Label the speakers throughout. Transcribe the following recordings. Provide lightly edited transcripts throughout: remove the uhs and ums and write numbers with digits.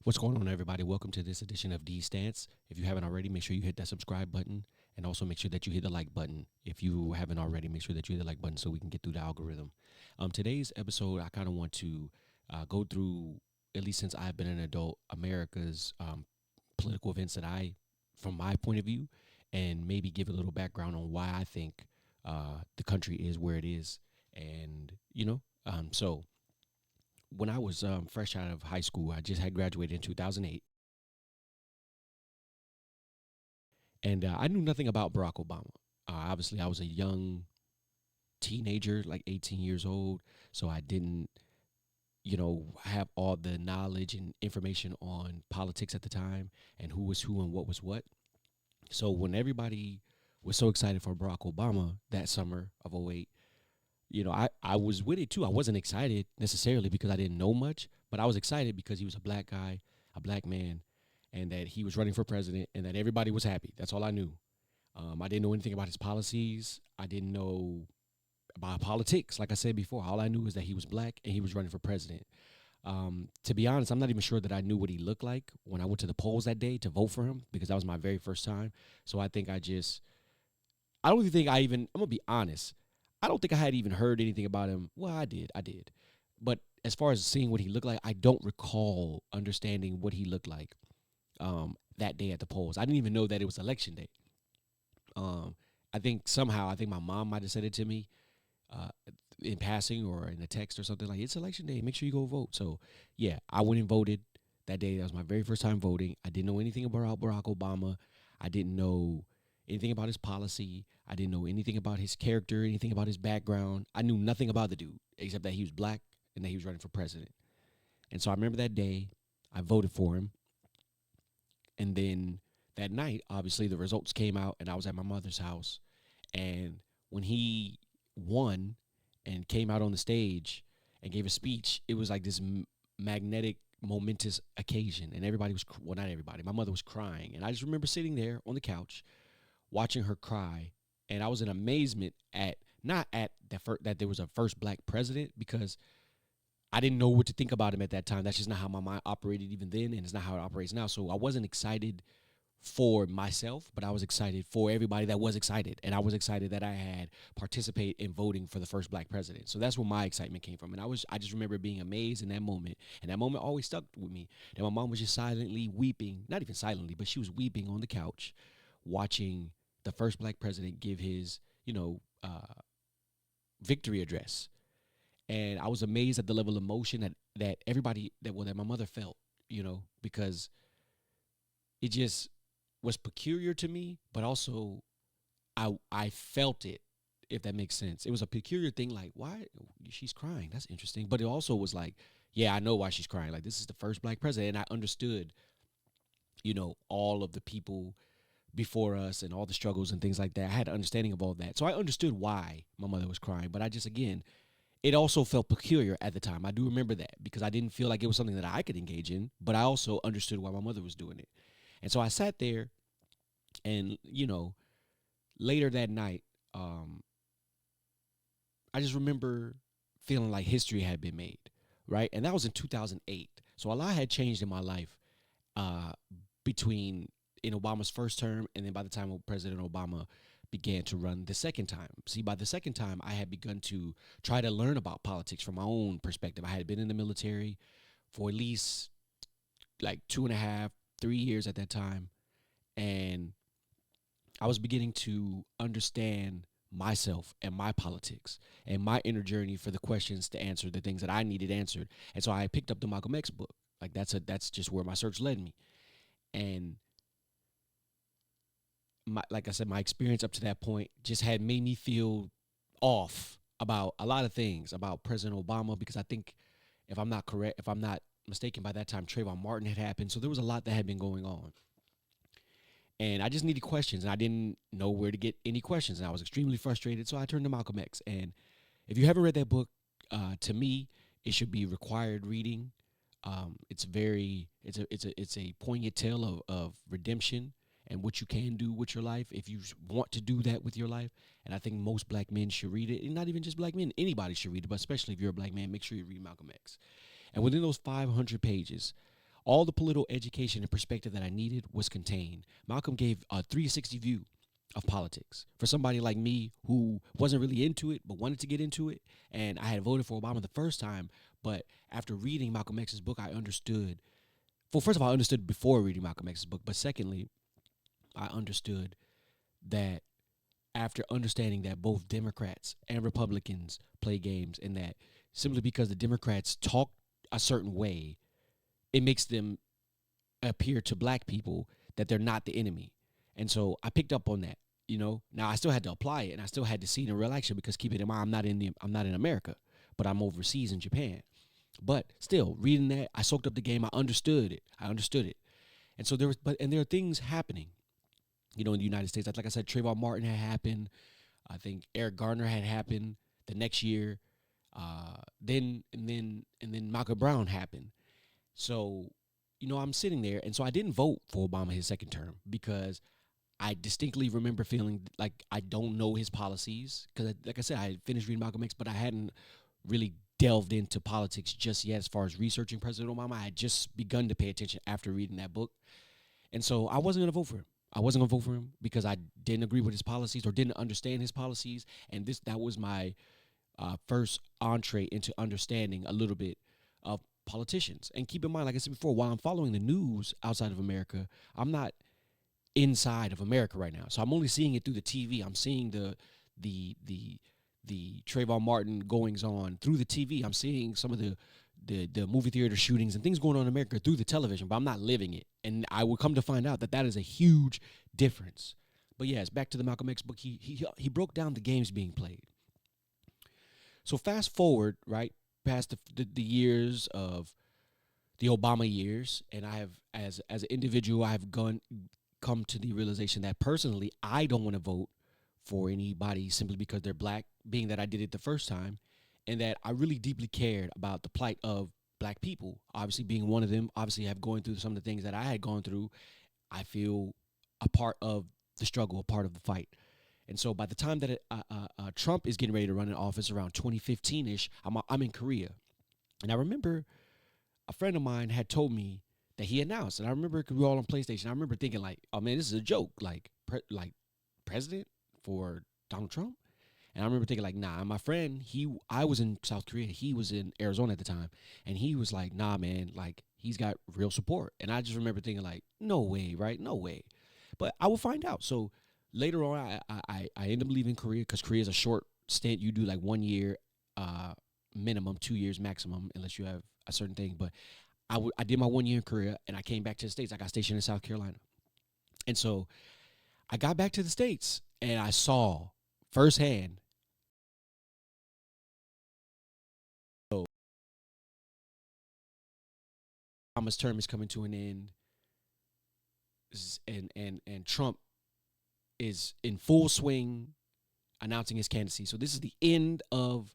Speaker 1: What's going on, everybody? Welcome to this edition of D Stance. If you haven't already, make sure you hit that subscribe button and also make sure that you hit the like button. If you haven't already, make sure that you hit the like button so we can get through the algorithm. Today's episode, I kind of want to go through, at least since I've been an adult, America's political events that from my point of view, and maybe give a little background on why I think the country is where it is. And, so when I was fresh out of high school, I just had graduated in 2008, and I knew nothing about Barack Obama. Obviously, I was a young teenager, like 18 years old, so I didn't, have all the knowledge and information on politics at the time and who was who and what was what. So when everybody was so excited for Barack Obama that summer of '08, I was with it too. I wasn't excited necessarily because I didn't know much, but I was excited because he was a black guy, a black man, and that he was running for president and that everybody was happy. That's all I knew. I didn't know anything about his policies. I didn't know about politics. Like I said before, all I knew is that he was black and he was running for president. To be honest, I'm not even sure that I knew what he looked like when I went to the polls that day to vote for him because that was my very first time. So I don't even think I'm gonna be honest. I don't think I had even heard anything about him. Well, I did. But as far as seeing what he looked like, I don't recall understanding what he looked like that day at the polls. I didn't even know that it was election day. Um, I think my mom might have said it to me uh, in passing or in a text or something like, "It's election day. Make sure you go vote." So, yeah, I went and voted that day. That was my very first time voting. I didn't know anything about Barack Obama. I didn't know anything about his policy. I didn't know anything about his character, anything about his background. I knew nothing about the dude except that he was black and that he was running for president. And so I remember that day, I voted for him. And then that night, obviously, the results came out, and I was at my mother's house. And when he won and came out on the stage and gave a speech, it was like this magnetic, momentous occasion. And everybody was, well, not everybody, my mother was crying. And I just remember sitting there on the couch watching her cry. And I was in amazement at, not at that there was a first black president, because I didn't know what to think about him at that time. That's just not how my mind operated even then, and it's not how it operates now. So I wasn't excited for myself, but I was excited for everybody that was excited. And I was excited that I had participated in voting for the first black president. So that's where my excitement came from. And I just remember being amazed in that moment. And that moment always stuck with me. That my mom was just silently weeping, not even silently, but she was weeping on the couch, watching the first black president give his, victory address. And I was amazed at the level of emotion that everybody that my mother felt, because it just was peculiar to me, but also I felt it, if that makes sense. It was a peculiar thing, like, why she's crying? That's interesting. But it also was like, yeah, I know why she's crying. Like, this is the first black president, and I understood, all of the people before us and all the struggles and things like that. I had an understanding of all that, so I understood why my mother was crying. But I just, again, it also felt peculiar at the time. I do remember that because I didn't feel like it was something that I could engage in, but I also understood why my mother was doing it. And so I sat there, and later that night, um, I just remember feeling like history had been made, right? And that was in 2008. So a lot had changed in my life uh, between in Obama's first term and then by the time President Obama began to run the second time. See, by the second time, I had begun to try to learn about politics from my own perspective. I had been in the military for at least like 2.5, 3 years at that time. And I was beginning to understand myself and my politics and my inner journey for the questions to answer the things that I needed answered. And so I picked up the Malcolm X book. Like that's just where my search led me. And like I said, my experience up to that point just had made me feel off about a lot of things about President Obama, because I think if I'm not mistaken, by that time Trayvon Martin had happened. So there was a lot that had been going on. And I just needed questions, and I didn't know where to get any questions, and I was extremely frustrated. So I turned to Malcolm X. And if you haven't read that book, to me, it should be required reading. It's a poignant tale of redemption and what you can do with your life if you want to do that with your life. And I think most black men should read it, and not even just black men. Anybody should read it, but especially if you're a black man, make sure you read Malcolm X. And within those 500 pages, All the political education and perspective that I needed was contained. Malcolm gave a 360 view of politics for somebody like me who wasn't really into it but wanted to get into it. And I had voted for Obama the first time, but after reading Malcolm X's book, I understood. Well, first of all, I understood before reading Malcolm X's book, but secondly, I understood that after understanding that both Democrats and Republicans play games, and that simply because the Democrats talk a certain way, it makes them appear to black people that they're not the enemy. And so I picked up on that. Now I still had to apply it, and I still had to see it in real action, because keep it in mind, I'm not in America, but I'm overseas in Japan. But still, reading that, I soaked up the game. I understood it. And so there are things happening, in the United States. Like I said, Trayvon Martin had happened. I think Eric Garner had happened the next year. Then Malcolm Brown happened. So, I'm sitting there, and so I didn't vote for Obama his second term, because I distinctly remember feeling like I don't know his policies, because, like I said, I had finished reading Malcolm X, but I hadn't really delved into politics just yet as far as researching President Obama. I had just begun to pay attention after reading that book. And so I wasn't going to vote for him. I wasn't going to vote for him because I didn't agree with his policies or didn't understand his policies. And that was my first entree into understanding a little bit of politicians. And keep in mind, like I said before, while I'm following the news outside of America, I'm not inside of America right now. So I'm only seeing it through the TV. I'm seeing the Trayvon Martin goings on through the TV. I'm seeing some of the movie theater shootings and things going on in America through the television, but I'm not living it. And I will come to find out that is a huge difference. But yes, back to the Malcolm X book. He broke down the games being played. So fast forward, right, past the years of the Obama years, and I have, as an individual, I have come to the realization that personally I don't want to vote for anybody simply because they're black, being that I did it the first time, and that I really deeply cared about the plight of black people. Obviously, being one of them, obviously, have going through some of the things that I had gone through. I feel a part of the struggle, a part of the fight. And so by the time that Trump is getting ready to run in office around 2015-ish, I'm in Korea. And I remember a friend of mine had told me that he announced, and I remember, because we were all on PlayStation, I remember thinking like, oh man, this is a joke, like president for Donald Trump. And I remember thinking like, nah, my friend, I was in South Korea, he was in Arizona at the time, and he was like, nah, man, like he's got real support. And I just remember thinking like, no way, right? No way. But I will find out. So later on, I end up leaving Korea, because Korea is a short stint. You do like 1 year minimum, 2 years maximum, unless you have a certain thing. But I did my 1 year in Korea, and I came back to the States. I got stationed in South Carolina. And so I got back to the States, and I saw firsthand. So Obama's term is coming to an end, and Trump is in full swing announcing his candidacy. So this is the end of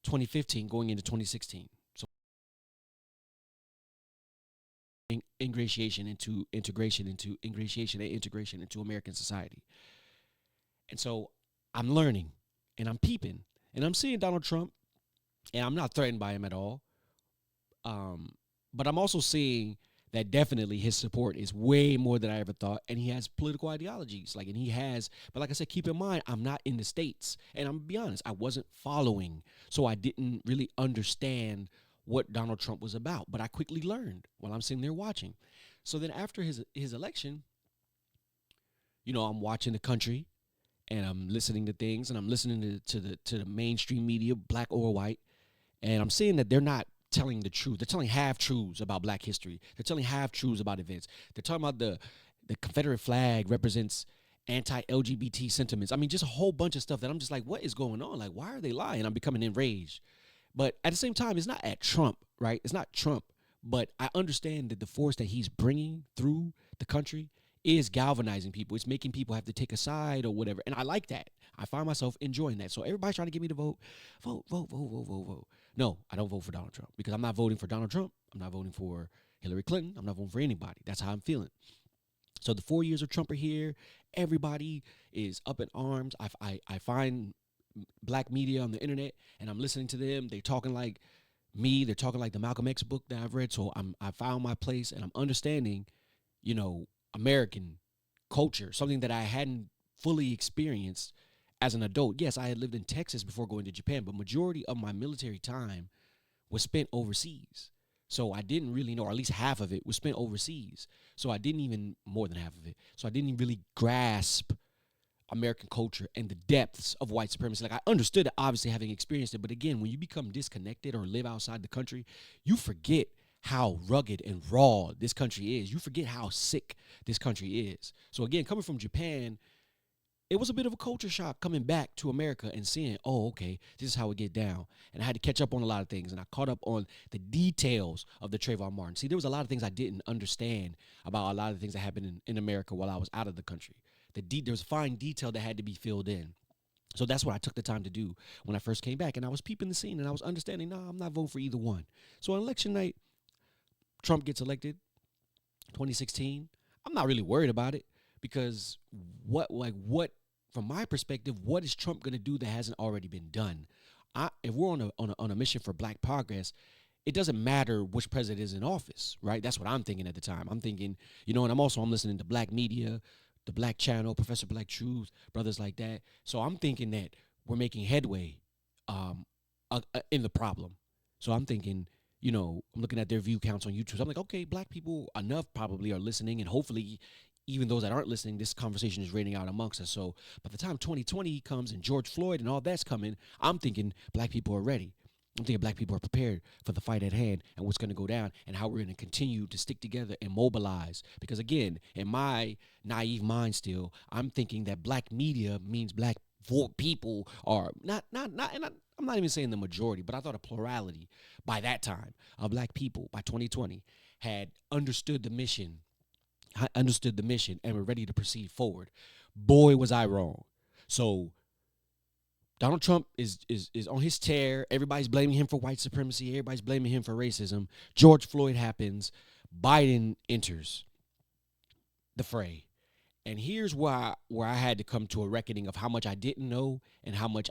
Speaker 1: 2015 going into 2016. So ingratiation into integration into American society. And so I'm learning, and I'm peeping, and I'm seeing Donald Trump, and I'm not threatened by him at all. But I'm also seeing that definitely his support is way more than I ever thought, and he has political ideologies, but like I said, keep in mind, I'm not in the States, and I'm gonna be honest, I wasn't following, so I didn't really understand what Donald Trump was about, but I quickly learned while I'm sitting there watching. So then after his election, I'm watching the country, and I'm listening to things, and I'm listening to the mainstream media, black or white, and I'm seeing that they're not telling the truth. They're telling half truths about black history. They're telling half truths about events. They're talking about the Confederate flag represents anti-LGBT sentiments. I mean, just a whole bunch of stuff that I'm just like, what is going on? Like, why are they lying? I'm becoming enraged. But at the same time, it's not at Trump, right? It's not Trump. But I understand that the force that he's bringing through the country is galvanizing people. It's making people have to take a side or whatever. And I like that. I find myself enjoying that. So everybody's trying to get me to vote. No, I don't vote for Donald Trump, because I'm not voting for Donald Trump. I'm not voting for Hillary Clinton. I'm not voting for anybody. That's how I'm feeling. So the 4 years of Trump are here. Everybody is up in arms. I find black media on the internet, and I'm listening to them. They talking like me. They're talking like the Malcolm X book that I've read. So I found my place and I'm understanding, you know, American culture, something that I hadn't fully experienced as an adult. Yes, I had lived in Texas before going to Japan, but majority of my military time was spent overseas. So I didn't really know, or at least half of it was spent overseas. So I didn't even, more than half of it. So I didn't really grasp American culture and the depths of white supremacy. Like I understood it, obviously, having experienced it. But again, when you become disconnected or live outside the country, you forget how rugged and raw this country is. You forget how sick this country is. So again, coming from Japan, it was a bit of a culture shock coming back to America and seeing, oh, okay, this is how we get down. And I had to catch up on a lot of things. And I caught up on the details of the Trayvon Martin. See, there was a lot of things I didn't understand about a lot of things that happened in America while I was out of the country. There was fine detail that had to be filled in. So that's what I took the time to do when I first came back. And I was peeping the scene and I was understanding, no, I'm not voting for either one. So on election night, Trump gets elected, 2016. I'm not really worried about it because what from my perspective, what is Trump going to do that hasn't already been done? If we're on a mission for Black progress, it doesn't matter which president is in office, right? That's what I'm thinking at the time. I'm thinking, and I'm listening to Black media, the Black Channel, Professor Black Truth, brothers like that. So I'm thinking that we're making headway in the problem. So I'm thinking, I'm looking at their view counts on YouTube. So I'm like, okay, Black people enough probably are listening, and hopefully even those that aren't listening, this conversation is raining out amongst us. So by the time 2020 comes and George Floyd and all that's coming, I'm thinking Black people are ready. I'm thinking Black people are prepared for the fight at hand and what's going to go down and how we're going to continue to stick together and mobilize. Because again, in my naive mind still, I'm thinking that Black media means Black people are not, and I'm not even saying the majority, but I thought a plurality by that time of Black people by 2020 had understood the mission. I understood the mission and were ready to proceed forward. Boy, was I wrong. So Donald Trump is on his tear. Everybody's blaming him for white supremacy. Everybody's blaming him for racism. George Floyd happens. Biden enters the fray. And here's where I had to come to a reckoning of how much I didn't know and how much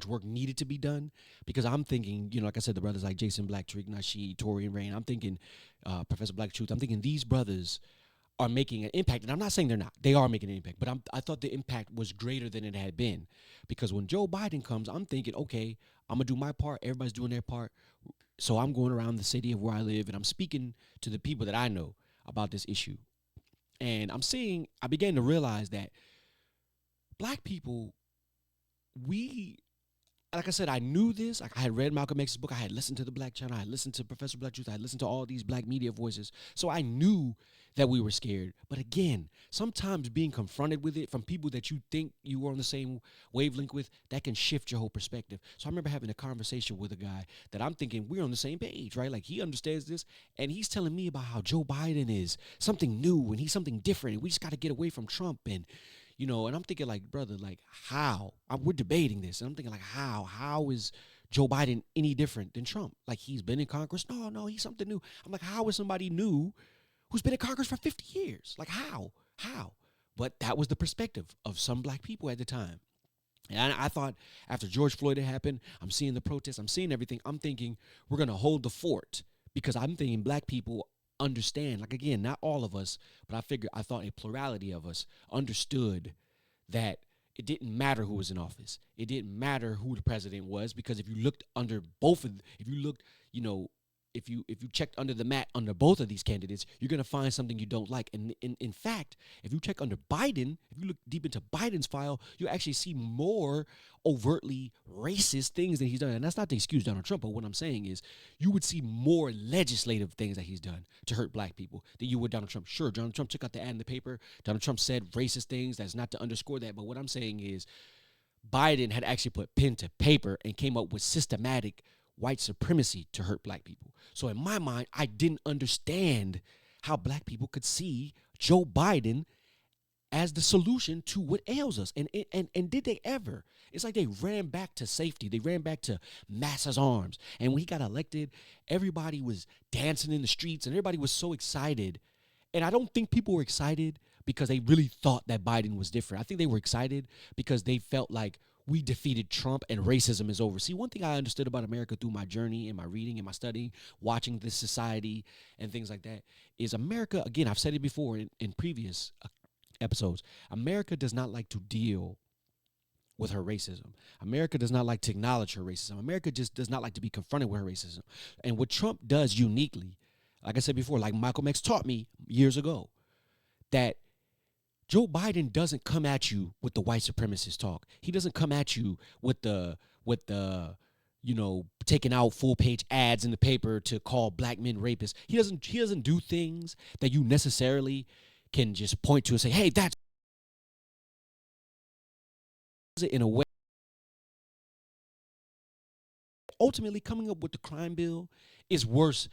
Speaker 1: work needed to be done. Because I'm thinking, like I said, the brothers like Jason Black, Tariq Nasheed, Tori and Rain. I'm thinking Professor Black Truth. I'm thinking these brothers are making an impact. And I'm not saying they're not. They are making an impact. But I thought the impact was greater than it had been. Because when Joe Biden comes, I'm thinking, okay, I'm going to do my part. Everybody's doing their part. So I'm going around the city of where I live, and I'm speaking to the people that I know about this issue. And I began to realize that Black people, like I said, I knew this. Like I had read Malcolm X's book. I had listened to the Black Channel. I had listened to Professor Black Truth. I had listened to all these Black media voices. So I knew that we were scared. But again, sometimes being confronted with it from people that you think you were on the same wavelength with, that can shift your whole perspective. So I remember having a conversation with a guy that I'm thinking we're on the same page, right? Like he understands this, and he's telling me about how Joe Biden is something new and he's something different, and we just got to get away from Trump. And and I'm thinking like, brother, like how? We're debating this, and I'm thinking like, how is Joe Biden any different than Trump? Like he's been in Congress? No, he's something new. I'm like, how is somebody new who's been in Congress for 50 years? Like how? But that was the perspective of some Black people at the time. And I thought after George Floyd had happened, I'm seeing the protests, I'm seeing everything. I'm thinking we're going to hold the fort because I'm thinking Black people understand, like again, not all of us, but I thought a plurality of us understood that it didn't matter who was in office. It didn't matter who the president was, because if you looked under if you checked under the mat under both of these candidates, you're going to find something you don't like. And in fact, if you check under Biden, if you look deep into Biden's file, you actually see more overtly racist things that he's done. And that's not to excuse Donald Trump, but what I'm saying is you would see more legislative things that he's done to hurt Black people than you would Donald Trump. Sure, Donald Trump took out the ad in the paper. Donald Trump said racist things. That's not to underscore that. But what I'm saying is Biden had actually put pen to paper and came up with systematic white supremacy to hurt Black people. So in my mind, I didn't understand how Black people could see Joe Biden as the solution to what ails us. And did they ever? It's like they ran back to safety. They ran back to Massa's arms. And when he got elected, everybody was dancing in the streets and everybody was so excited. And I don't think people were excited because they really thought that Biden was different. I think they were excited because they felt like we defeated Trump and racism is over. See, one thing I understood about America through my journey and my reading and my studying, watching this society and things like that, is America, again, I've said it before in previous episodes, America does not like to deal with her racism. America does not like to acknowledge her racism. America just does not like to be confronted with her racism. And what Trump does uniquely, like I said before, like Malcolm X taught me years ago, that Joe Biden doesn't come at you with the white supremacist talk. He doesn't come at you with the taking out full page ads in the paper to call black men rapists. He doesn't do things that you necessarily can just point to and say, "Hey, that's it," in a way. Ultimately, coming up with the crime bill is worse,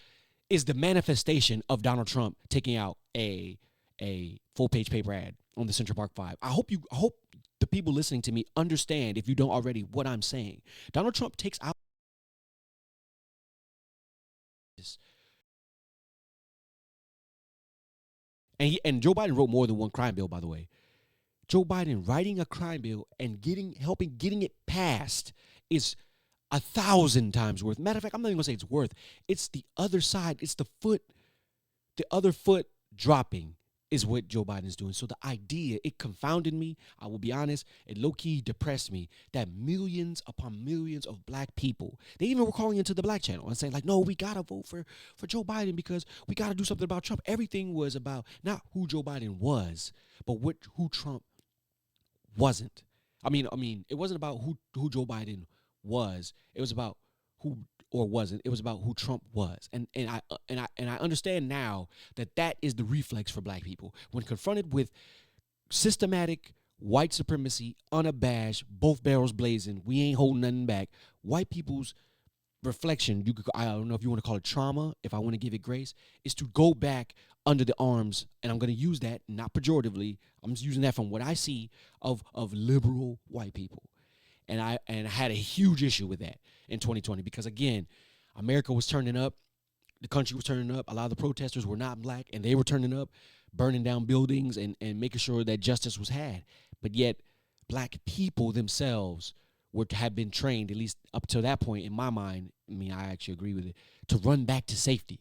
Speaker 1: is the manifestation of Donald Trump taking out a full page paper ad on the Central Park Five. I hope the people listening to me understand, if you don't already, what I'm saying. Donald Trump takes out this, and Joe Biden wrote more than one crime bill, by the way. Joe Biden writing a crime bill and getting it passed is 1,000 times worth. Matter of fact, I'm not even gonna say it's worth. It's the other side. It's the other foot dropping is what Joe Biden is doing. So the idea, it confounded me. I will be honest, it low-key depressed me that millions upon millions of black people, they even were calling into the black channel and saying like, no, we gotta vote for Joe Biden because we gotta do something about Trump. Everything was about not who Joe Biden was, but who Trump wasn't. It wasn't about who Joe Biden was. It was about who or wasn't. It was about who Trump was. And I understand now that that is the reflex for black people when confronted with systematic white supremacy, unabashed, both barrels blazing. We ain't holding nothing back. White people's reflection, I don't know if you want to call it trauma, if I want to give it grace, is to go back under the arms, and I'm going to use that not pejoratively. I'm just using that from what I see of liberal white people. And I had a huge issue with that in 2020 because, again, America was turning up. The country was turning up. A lot of the protesters were not black, and they were turning up, burning down buildings and making sure that justice was had. But yet black people themselves have been trained, at least up to that point in my mind, I actually agree with it, to run back to safety.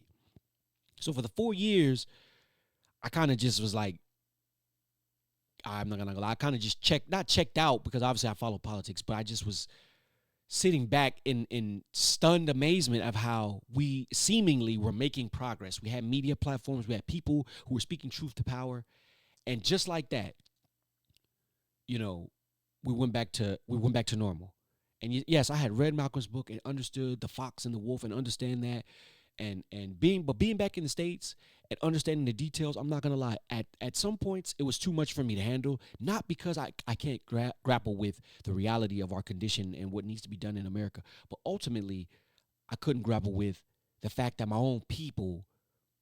Speaker 1: So for the 4 years, I kind of just was like, I'm not gonna lie, I kind of just not checked out because obviously I follow politics, but I just was sitting back in stunned amazement of how we seemingly were making progress. We had media platforms, we had people who were speaking truth to power, and just like that, we went back to normal. And yes, I had read Malcolm's book and understood the fox and the wolf and understand that, and being back in the States and understanding the details, I'm not gonna lie, at some points it was too much for me to handle, not because I can't grapple with the reality of our condition and what needs to be done in America, but ultimately I couldn't grapple with the fact that my own people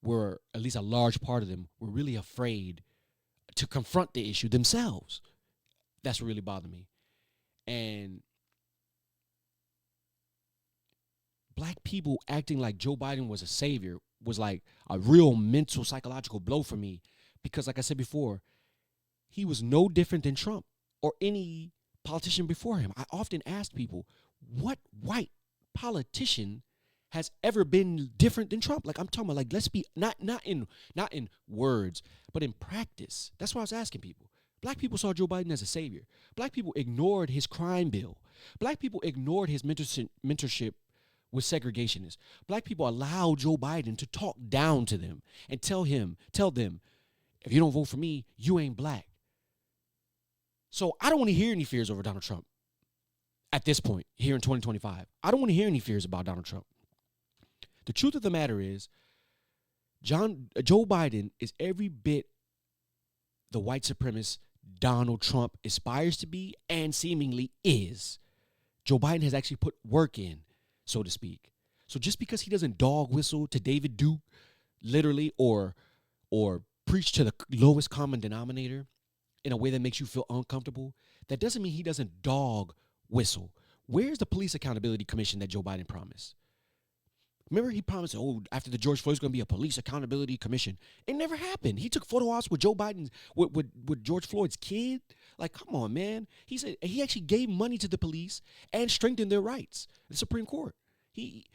Speaker 1: were, at least a large part of them, were really afraid to confront the issue themselves. That's what really bothered me. And black people acting like Joe Biden was a savior was like a real mental, psychological blow for me because, like I said before, he was no different than Trump or any politician before him. I often ask people, what white politician has ever been different than Trump? Like, I'm talking about, like, let's be not in words, but in practice. That's what I was asking people. Black people saw Joe Biden as a savior. Black people ignored his crime bill. Black people ignored his mentorship with segregationists. Black people allowed Joe Biden to talk down to them and tell them, if you don't vote for me, you ain't black. So I don't want to hear any fears over Donald Trump at this point here in 2025. I don't want to hear any fears about Donald Trump. The truth of the matter is, Joe Biden is every bit the white supremacist Donald Trump aspires to be and seemingly is. Joe Biden has actually put work in, so to speak. So just because he doesn't dog whistle to David Duke, literally, or preach to the lowest common denominator in a way that makes you feel uncomfortable, that doesn't mean he doesn't dog whistle. Where's the police accountability commission that Joe Biden promised? Remember, he promised, after the George Floyd's going to be a police accountability commission. It never happened. He took photo ops with Joe Biden, with George Floyd's kid. Like, come on, man. He said he actually gave money to the police and strengthened their rights. The Supreme Court. He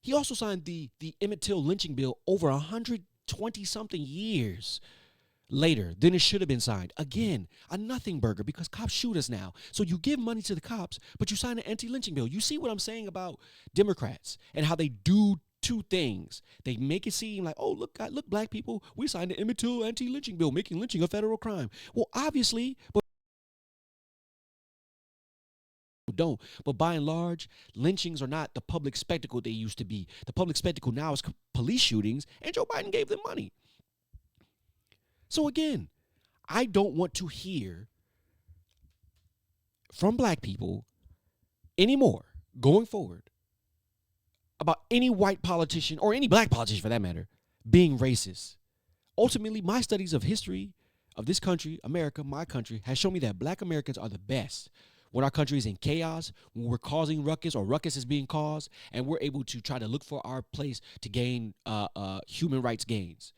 Speaker 1: he also signed the Emmett Till lynching bill over 120 something years later than it should have been signed. Again, a nothing burger because cops shoot us now. So you give money to the cops, but you sign an anti-lynching bill. You see what I'm saying about Democrats and how they do two things. They make it seem like, oh, look, look, black people, we signed the Emmett Till anti-lynching bill, making lynching a federal crime. Well, obviously, but don't. But by and large, lynchings are not the public spectacle they used to be. The public spectacle now is police shootings, and Joe Biden gave them money. So again, I don't want to hear from black people anymore going forward about any white politician or any black politician for that matter being racist. Ultimately, my studies of history of this country, America, my country, has shown me that black Americans are the best. When our country is in chaos, when we're causing ruckus or ruckus is being caused, and we're able to try to look for our place to gain human rights gains.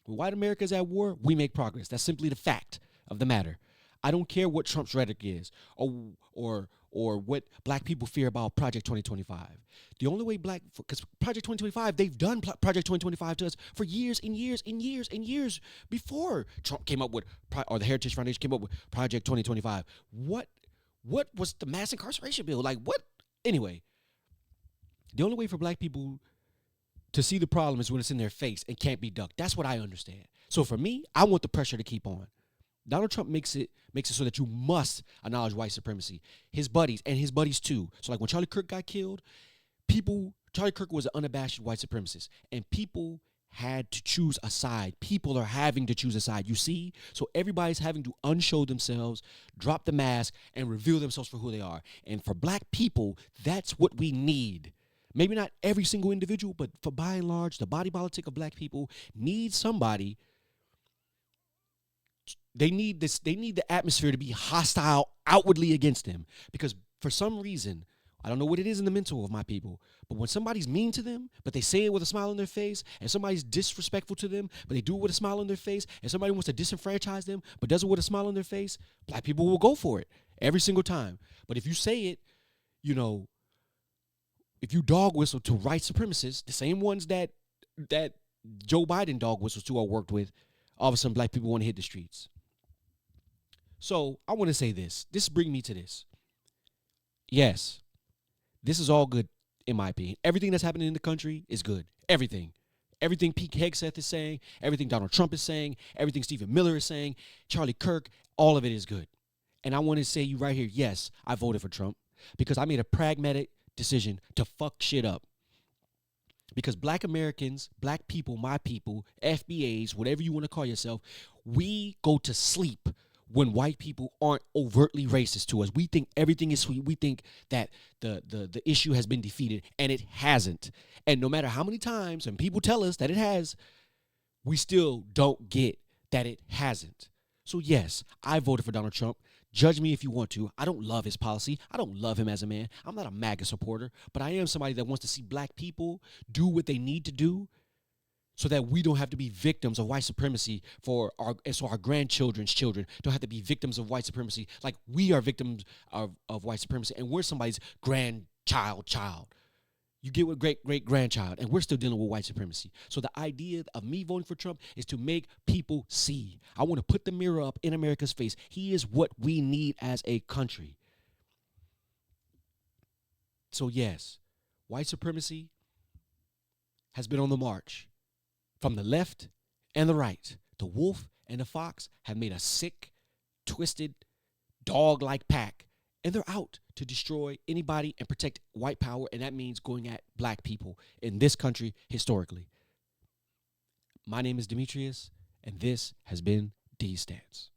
Speaker 1: When white America is at war, we make progress. That's simply the fact of the matter. I don't care what Trump's rhetoric is or what black people fear about Project 2025. The only way because Project 2025, they've done Project 2025 to us for years and years and years and years before Trump came up with, or the Heritage Foundation came up with Project 2025. What was the mass incarceration bill? Like what? Anyway, the only way for black people to see the problem is when it's in their face and can't be ducked. That's what I understand. So for me, I want the pressure to keep on. Donald Trump makes it so that you must acknowledge white supremacy. His buddies and his buddies too. So like when Charlie Kirk got killed, Charlie Kirk was an unabashed white supremacist, and people had to choose a side. People are having to choose a side. You see? So everybody's having to unshow themselves, drop the mask, and reveal themselves for who they are. And for black people, that's what we need. Maybe not every single individual, but for by and large, the body politic of black people needs somebody. They need this. They need the atmosphere to be hostile outwardly against them. Because for some reason, I don't know what it is in the mental of my people, but when somebody's mean to them, but they say it with a smile on their face, and somebody's disrespectful to them, but they do it with a smile on their face, and somebody wants to disenfranchise them, but does it with a smile on their face, black people will go for it every single time. But if you say it, if you dog whistle to white supremacists, the same ones that Joe Biden dog whistles to or worked with, all of a sudden black people want to hit the streets. So I want to say this. This brings me to this. Yes, this is all good in my opinion. Everything that's happening in the country is good. Everything. Everything Pete Hegseth is saying, everything Donald Trump is saying, everything Stephen Miller is saying, Charlie Kirk, all of it is good. And I want to say you right here, yes, I voted for Trump because I made a pragmatic decision to fuck shit up. Because black Americans, black people, my people, FBAs, whatever you want to call yourself, we go to sleep when white people aren't overtly racist to us. We think everything is sweet. We think that the issue has been defeated, and it hasn't. And no matter how many times and people tell us that it has, we still don't get that it hasn't. So yes, I voted for Donald Trump. Judge me if you want to. I don't love his policy. I don't love him as a man. I'm not a MAGA supporter, but I am somebody that wants to see black people do what they need to do so that we don't have to be victims of white supremacy so our grandchildren's children don't have to be victims of white supremacy like we are victims of white supremacy, and we're somebody's child. You get with great-great-grandchild, and we're still dealing with white supremacy. So the idea of me voting for Trump is to make people see. I want to put the mirror up in America's face. He is what we need as a country. So yes, white supremacy has been on the march. From the left and the right, the wolf and the fox have made a sick, twisted, dog-like pack, and they're out to destroy anybody and protect white power, and that means going at black people in this country historically. My name is Demetrius, and this has been D's Stance.